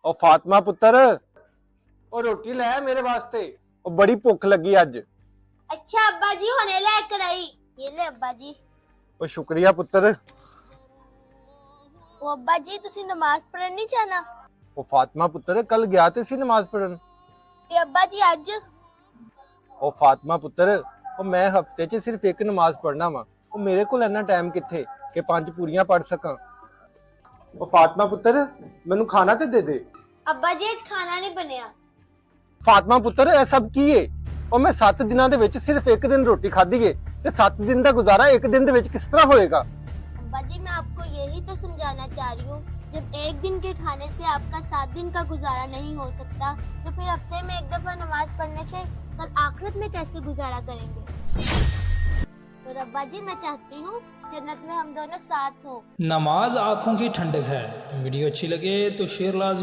ਉਹ ਫਾਤਮਾ ਪੁੱਤਰ, ਉਹ ਰੋਟੀ ਲੈ मेरे वास्ते। ਉਹ ਬੜੀ ਭੁੱਖ ਲੱਗੀ ਅੱਜ। अच्छा अब्बा जी होने लेकर आई। ये ले अब्बा जी। ਉਹ ਸ਼ੁਕਰੀਆ ਪੁੱਤਰ। ਉਹ अब्बा जी ਤੁਸੀਂ ਨਮਾਜ਼ ਪੜ੍ਹਨ ਨਹੀਂ ਜਾਣਾ? ਉਹ ਫਾਤਮਾ ਪੁੱਤਰ, ਕੱਲ ਗਿਆ ਤੇ ਸੀ ਨਮਾਜ਼ ਪੜਨ। ਤੇ अब्बा जी ਅੱਜ? ਉਹ ਫਾਤਮਾ ਪੁੱਤਰ, ਉਹ ਮੈਂ ਹਫਤੇ 'ਚ ਸਿਰਫ ਇੱਕ ਨਮਾਜ਼ ਪੜਨਾ ਵਾ। ਉਹ ਮੇਰੇ ਕੋਲ ਇੰਨਾ ਟਾਈਮ ਕਿੱਥੇ ਕਿ 5 ਪੂਰੀਆਂ ਪੜ ਸਕਾਂ। ਉਹ ਫਾਤਮਾ ਪੁੱਤਰ, ਮੈਨੂੰ ਖਾਣਾ ਤੇ ਦੇ ਦੇ। अब्बा जी ਅੱਜ ਖਾਣਾ ਨਹੀਂ ਬਣਿਆ। ਫਾਤਮਾ ਪੁੱਤਰ, ਇਹ ਸਭ ਕੀ ਏ? ਉਹ ਮੈਂ 7 ਦਿਨਾਂ ਦੇ ਵਿੱਚ ਸਿਰਫ ਇੱਕ ਦਿਨ ਰੋਟੀ ਖਾਧੀ ਏ ਤੇ 7 ਦਿਨ ਦਾ ਗੁਜ਼ਾਰਾ ਇੱਕ ਦਿਨ ਦੇ ਵਿੱਚ ਕਿਸ ਤਰ੍ਹਾਂ ਹੋਏਗਾ? अब्बा जी मैं आपको यही तो समझाना चाह रही हूँ, जब एक दिन के खाने से आपका 7 दिन का गुजारा नहीं हो सकता तो फिर हफ्ते में एक दफा नमाज पढ़ने से कल आखिरत में कैसे गुजारा करेंगे? तो अब्बा जी मैं चाहती हूँ जन्नत में हम दोनों साथ हो। नमाज आँखों की ठंडक है। वीडियो अच्छी लगे तो शेयर लाजमी।